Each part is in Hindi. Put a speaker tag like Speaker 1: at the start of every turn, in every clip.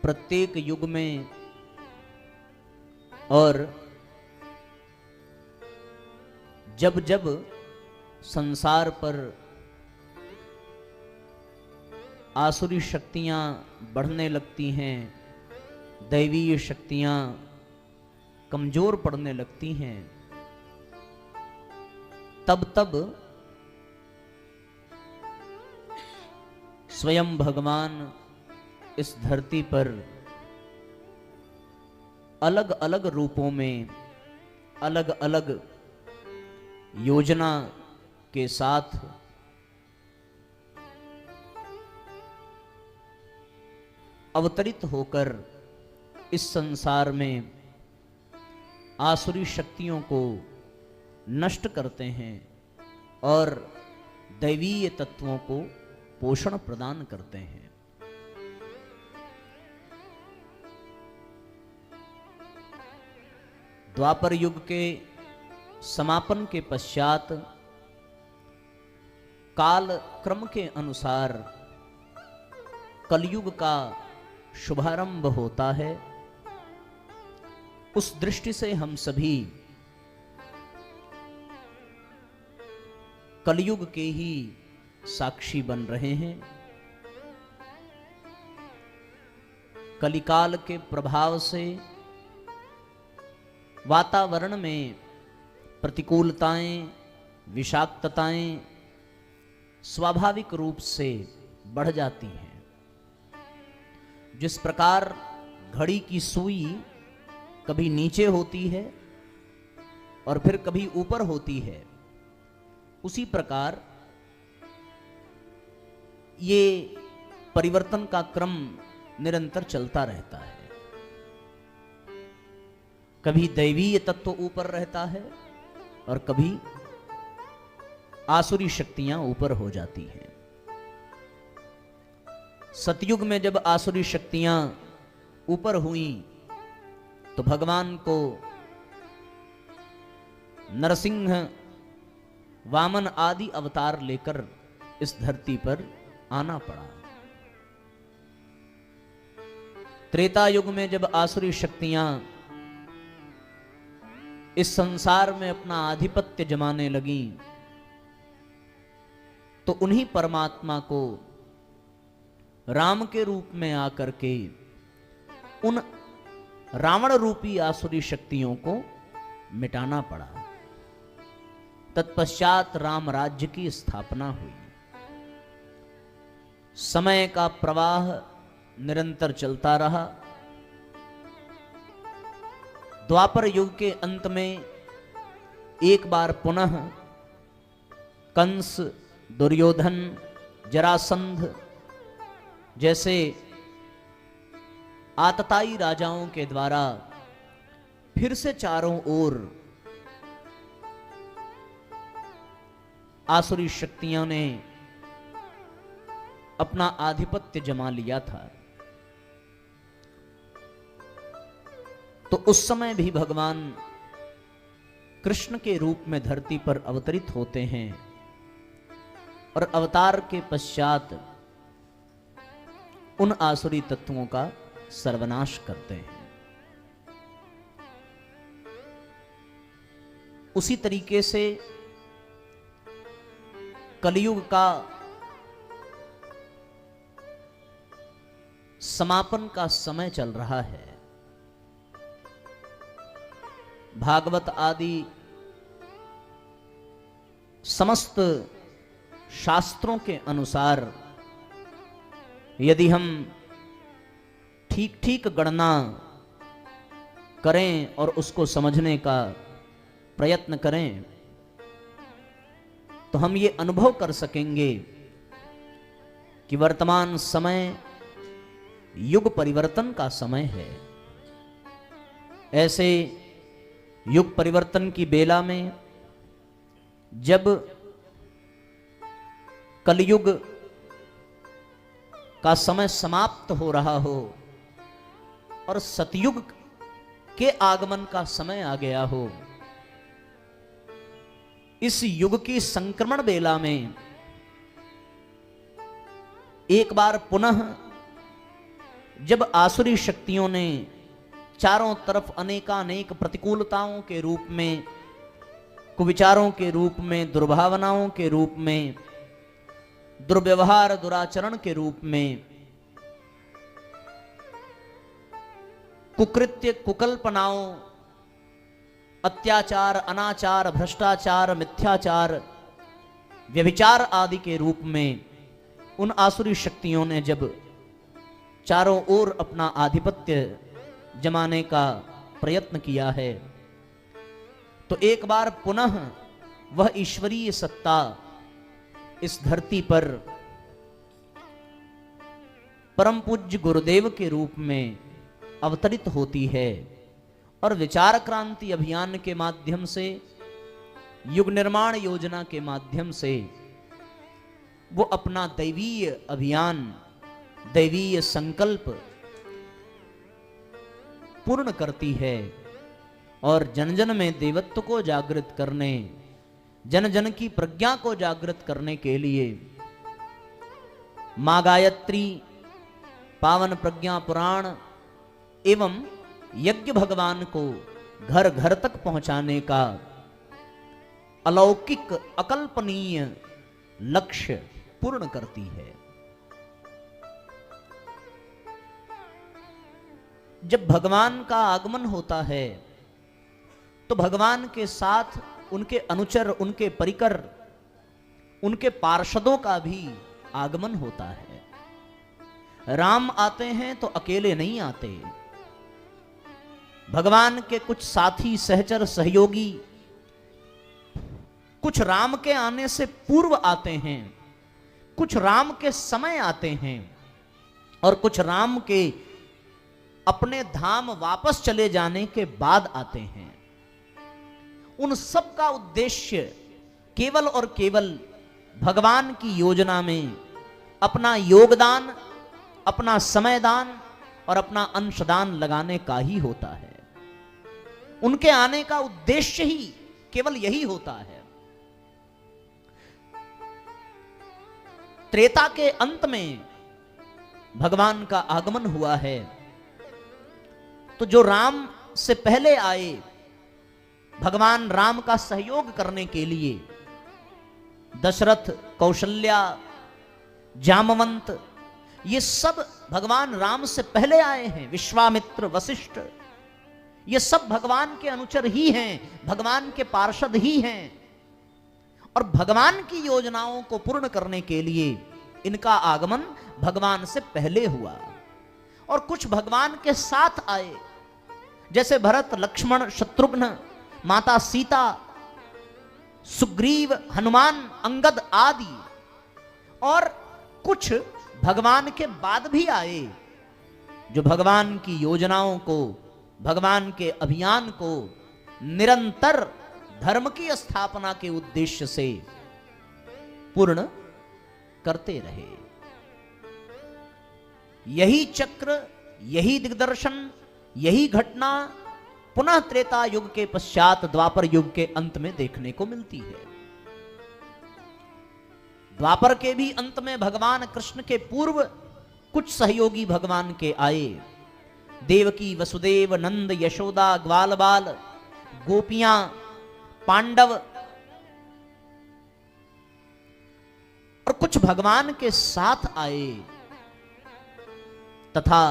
Speaker 1: प्रत्येक युग में और जब जब संसार पर आसुरी शक्तियां बढ़ने लगती हैं, दैवीय शक्तियां कमजोर पड़ने लगती हैं, तब तब स्वयं भगवान इस धरती पर अलग अलग रूपों में अलग अलग योजना के साथ अवतरित होकर इस संसार में आसुरी शक्तियों को नष्ट करते हैं और दैवीय तत्वों को पोषण प्रदान करते हैं। द्वापर युग के समापन के पश्चात काल क्रम के अनुसार कलयुग का शुभारंभ होता है। उस दृष्टि से हम सभी कलयुग के ही साक्षी बन रहे हैं। कलिकाल के प्रभाव से वातावरण में प्रतिकूलताएं, विषाक्तताएं स्वाभाविक रूप से बढ़ जाती हैं। जिस प्रकार घड़ी की सुई कभी नीचे होती है और फिर कभी ऊपर होती है, उसी प्रकार ये परिवर्तन का क्रम निरंतर चलता रहता है। कभी दैवीय तत्व ऊपर रहता है और कभी आसुरी शक्तियां ऊपर हो जाती हैं। सतयुग में जब आसुरी शक्तियां ऊपर हुई तो भगवान को नरसिंह, वामन आदि अवतार लेकर इस धरती पर आना पड़ा। त्रेता युग में जब आसुरी शक्तियां इस संसार में अपना आधिपत्य जमाने लगी तो उन्हीं परमात्मा को राम के रूप में आकर के उन रावण रूपी आसुरी शक्तियों को मिटाना पड़ा। तत्पश्चात राम राज्य की स्थापना हुई। समय का प्रवाह निरंतर चलता रहा। द्वापर युग के अंत में एक बार पुनः कंस, दुर्योधन, जरासंध जैसे आतताई राजाओं के द्वारा फिर से चारों ओर आसुरी शक्तियों ने अपना आधिपत्य जमा लिया था। तो उस समय भी भगवान कृष्ण के रूप में धरती पर अवतरित होते हैं और अवतार के पश्चात उन आसुरी तत्वों का सर्वनाश करते हैं। उसी तरीके से कलयुग का समापन का समय चल रहा है। भागवत आदि समस्त शास्त्रों के अनुसार यदि हम ठीक ठीक गणना करें और उसको समझने का प्रयत्न करें तो हम ये अनुभव कर सकेंगे कि वर्तमान समय युग परिवर्तन का समय है। ऐसे युग परिवर्तन की बेला में जब कलयुग का समय समाप्त हो रहा हो और सतयुग के आगमन का समय आ गया हो, इस युग की संक्रमण बेला में एक बार पुनः जब आसुरी शक्तियों ने चारों तरफ अनेकानेक प्रतिकूलताओं के रूप में, कुविचारों के रूप में, दुर्भावनाओं के रूप में, दुर्व्यवहार दुराचरण के रूप में, कुकृत्य कुकल्पनाओं, अत्याचार, अनाचार, भ्रष्टाचार, मिथ्याचार, व्यभिचार आदि के रूप में उन आसुरी शक्तियों ने जब चारों ओर अपना आधिपत्य जमाने का प्रयत्न किया है, तो एक बार पुनः वह ईश्वरीय सत्ता इस धरती पर परम पूज्य गुरुदेव के रूप में अवतरित होती है और विचार क्रांति अभियान के माध्यम से, युग निर्माण योजना के माध्यम से वो अपना दैवीय अभियान, दैवीय संकल्प पूर्ण करती है और जन जन में देवत्व को जागृत करने, जन जन की प्रज्ञा को जागृत करने के लिए मां गायत्री, पावन प्रज्ञा पुराण एवं यज्ञ भगवान को घर घर तक पहुंचाने का अलौकिक अकल्पनीय लक्ष्य पूर्ण करती है। जब भगवान का आगमन होता है तो भगवान के साथ उनके अनुचर, उनके परिकर, उनके पार्षदों का भी आगमन होता है। राम आते हैं तो अकेले नहीं आते, भगवान के कुछ साथी, सहचर, सहयोगी कुछ राम के आने से पूर्व आते हैं, कुछ राम के समय आते हैं और कुछ राम के अपने धाम वापस चले जाने के बाद आते हैं। उन सब का उद्देश्य केवल और केवल भगवान की योजना में अपना योगदान, अपना समयदान और अपना अंशदान लगाने का ही होता है। उनके आने का उद्देश्य ही केवल यही होता है। त्रेता के अंत में भगवान का आगमन हुआ है, तो जो राम से पहले आए, भगवान राम का सहयोग करने के लिए दशरथ, कौशल्या, जामवंत, ये सब भगवान राम से पहले आए हैं। विश्वामित्र, वशिष्ठ, ये सब भगवान के अनुचर ही हैं, भगवान के पार्षद ही हैं और भगवान की योजनाओं को पूर्ण करने के लिए इनका आगमन भगवान से पहले हुआ। और कुछ भगवान के साथ आए, जैसे भरत, लक्ष्मण, शत्रुघ्न, माता सीता, सुग्रीव, हनुमान, अंगद आदि। और कुछ भगवान के बाद भी आए, जो भगवान की योजनाओं को, भगवान के अभियान को निरंतर धर्म की स्थापना के उद्देश्य से पूर्ण करते रहे। यही चक्र, यही दिग्दर्शन, यही घटना पुनः त्रेता युग के पश्चात द्वापर युग के अंत में देखने को मिलती है। द्वापर के भी अंत में भगवान कृष्ण के पूर्व कुछ सहयोगी भगवान के आए। देवकी, वसुदेव, नंद, यशोदा, ग्वाल बाल, गोपियां, पांडव और कुछ भगवान के साथ आए तथा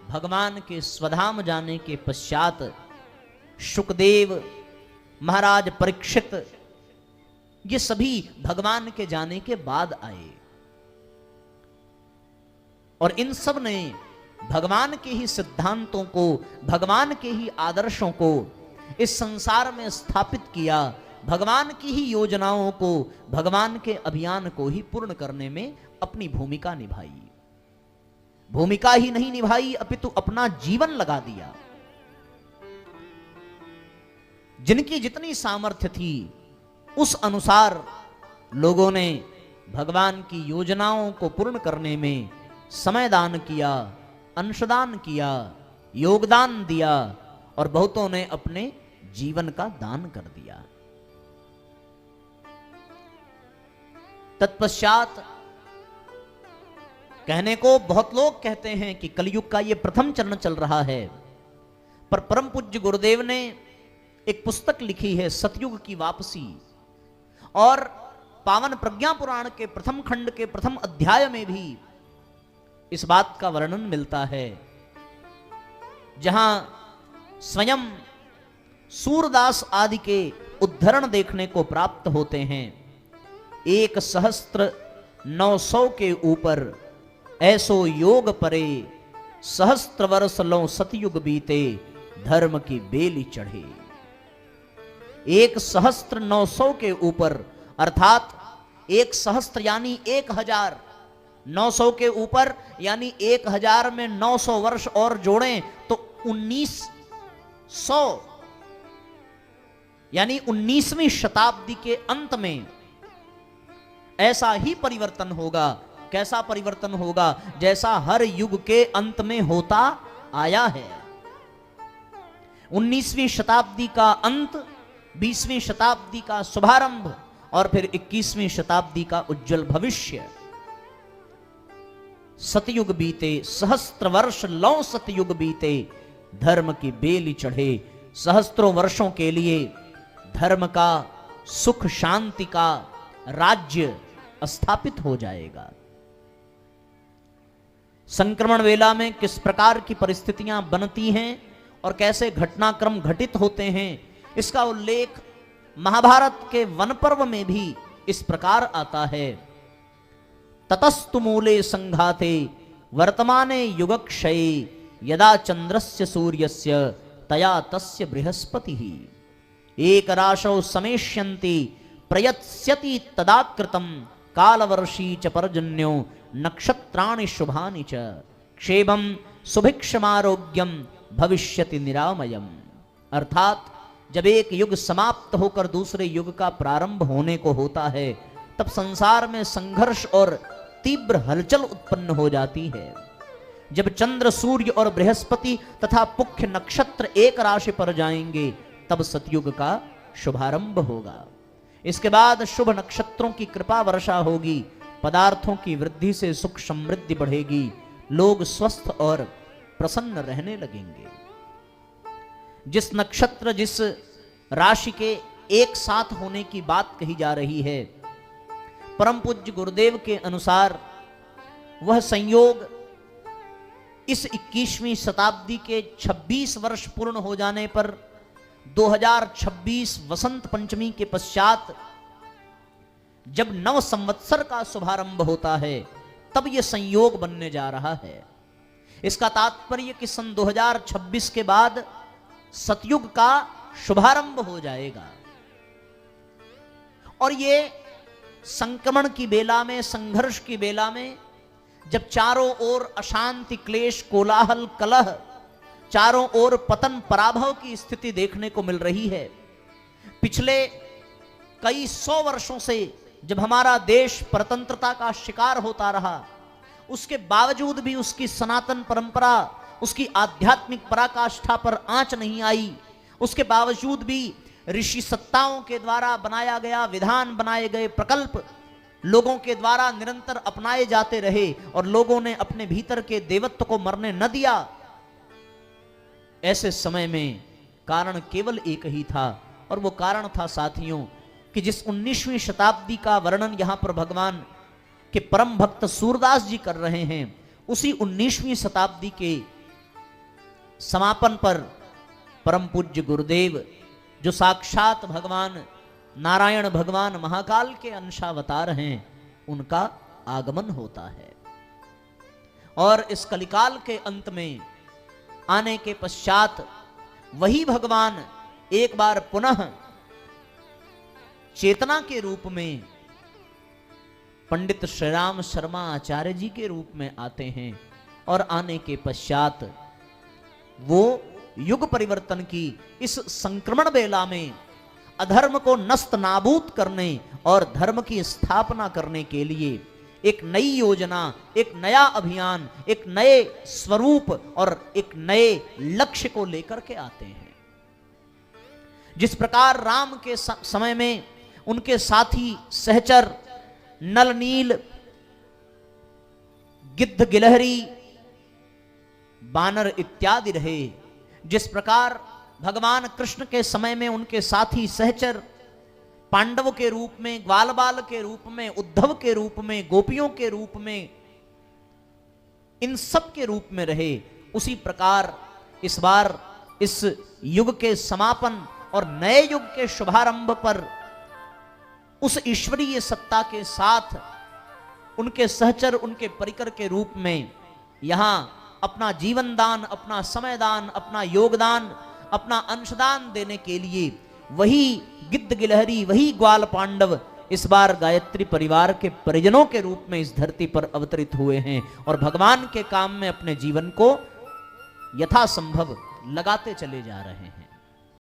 Speaker 1: भगवान के स्वधाम जाने के पश्चात शुकदेव, महाराज परीक्षित, ये सभी भगवान के जाने के बाद आए और इन सब ने भगवान के ही सिद्धांतों को, भगवान के ही आदर्शों को इस संसार में स्थापित किया, भगवान की ही योजनाओं को, भगवान के अभियान को ही पूर्ण करने में अपनी भूमिका निभाई। भूमिका ही नहीं निभाई अपितु अपना जीवन लगा दिया। जिनकी जितनी सामर्थ्य थी उस अनुसार लोगों ने भगवान की योजनाओं को पूर्ण करने में समय दान किया, अंशदान किया, योगदान दिया और बहुतों ने अपने जीवन का दान कर दिया। तत्पश्चात कहने को बहुत लोग कहते हैं कि कलयुग का यह प्रथम चरण चल रहा है, पर परम पूज्य गुरुदेव ने एक पुस्तक लिखी है सतयुग की वापसी, और पावन प्रज्ञा पुराण के प्रथम खंड के प्रथम अध्याय में भी इस बात का वर्णन मिलता है, जहां स्वयं सूरदास आदि के उद्धरण देखने को प्राप्त होते हैं। 1,900 के ऊपर ऐसो योग परे, सहस्त्र वर्ष लो सतयुग बीते, धर्म की बेली चढ़े। 1,900 के ऊपर अर्थात 1 सहस्त्र यानी 1000, 900 के ऊपर यानी 1000 में 900 वर्ष और जोड़ें तो 1900 यानी 19वीं शताब्दी के अंत में ऐसा ही परिवर्तन होगा। कैसा परिवर्तन होगा? जैसा हर युग के अंत में होता आया है। 19वीं शताब्दी का अंत, 20वीं शताब्दी का शुभारंभ और फिर 21वीं शताब्दी का उज्जवल भविष्य। सतयुग बीते, सहस्त्र वर्ष लौ सतयुग बीते, धर्म की बेली चढ़े। सहस्त्रों वर्षों के लिए धर्म का, सुख शांति का राज्य स्थापित हो जाएगा। संक्रमण वेला में किस प्रकार की परिस्थितियां बनती हैं और कैसे घटनाक्रम घटित होते हैं, इसका उल्लेख महाभारत के वन पर्व में भी इस प्रकार आता है। ततस्तु मूले संघाते वर्तमाने युगक्षये, यदा चंद्रस्य सूर्यस्य तया तस्य बृहस्पतिः, एक राशौ समेष्यन्ति प्रयत्स्यति तदाकृतं, कालवर्षी च पर्जन्यो नक्षत्राणि शुभानि च, क्षेमं सुभिक्षमारोग्यम भविष्यति निरामयम। अर्थात जब एक युग समाप्त होकर दूसरे युग का प्रारंभ होने को होता है, तब संसार में संघर्ष और तीव्र हलचल उत्पन्न हो जाती है। जब चंद्र, सूर्य और बृहस्पति तथा पुख्य नक्षत्र एक राशि पर जाएंगे, तब सतयुग का शुभारंभ होगा। इसके बाद शुभ नक्षत्रों की कृपा वर्षा होगी, पदार्थों की वृद्धि से सुख समृद्धि बढ़ेगी, लोग स्वस्थ और प्रसन्न रहने लगेंगे। जिस नक्षत्र, जिस राशि के एक साथ होने की बात कही जा रही है, परम पूज्य गुरुदेव के अनुसार वह संयोग इस 21वीं शताब्दी के 26 वर्ष पूर्ण हो जाने पर 2026 वसंत पंचमी के पश्चात जब नव संवत्सर का शुभारंभ होता है, तब यह संयोग बनने जा रहा है। इसका तात्पर्य कि सन 2026 के बाद सतयुग का शुभारंभ हो जाएगा। और ये संक्रमण की बेला में, संघर्ष की बेला में, जब चारों ओर अशांति, क्लेश, कोलाहल, कलह, चारों ओर पतन पराभव की स्थिति देखने को मिल रही है। पिछले कई 100 वर्षों से जब हमारा देश परतंत्रता का शिकार होता रहा, उसके बावजूद भी उसकी सनातन परंपरा, उसकी आध्यात्मिक पराकाष्ठा पर आंच नहीं आई। उसके बावजूद भी ऋषि सत्ताओं के द्वारा बनाया गया विधान, बनाए गए प्रकल्प लोगों के द्वारा निरंतर अपनाए जाते रहे और लोगों ने अपने भीतर के देवत्व को मरने न दिया। ऐसे समय में कारण केवल एक ही था, और वो कारण था साथियों कि जिस 19वीं शताब्दी का वर्णन यहां पर भगवान के परम भक्त सूरदास जी कर रहे हैं, उसी 19वीं शताब्दी के समापन पर परम पूज्य गुरुदेव, जो साक्षात भगवान नारायण, भगवान महाकाल के अंशावतार हैं, उनका आगमन होता है। और इस कलिकाल के अंत में आने के पश्चात वही भगवान एक बार पुनः चेतना के रूप में पंडित श्री राम शर्मा आचार्य जी के रूप में आते हैं, और आने के पश्चात वो युग परिवर्तन की इस संक्रमण बेला में अधर्म को नस्त नाबूद करने और धर्म की स्थापना करने के लिए एक नई योजना, एक नया अभियान, एक नए स्वरूप और एक नए लक्ष्य को लेकर के आते हैं। जिस प्रकार राम के समय में उनके साथी सहचर नल नील गिद्ध गिलहरी बानर इत्यादि रहे, जिस प्रकार भगवान कृष्ण के समय में उनके साथी सहचर पांडव के रूप में, ग्वाल बाल के रूप में, उद्धव के रूप में, गोपियों के रूप में, इन सब के रूप में रहे, उसी प्रकार इस बार इस युग के समापन और नए युग के शुभारंभ पर उस ईश्वरीय सत्ता के साथ उनके सहचर, उनके परिकर के रूप में यहां अपना जीवन दान, अपना समय दान, अपना योगदान, अपना अंशदान देने के लिए वही गिद्ध गिलहरी, वही ग्वाल पांडव इस बार गायत्री परिवार के परिजनों के रूप में इस धरती पर अवतरित हुए हैं और भगवान के काम में अपने जीवन को यथासंभव लगाते चले जा रहे हैं।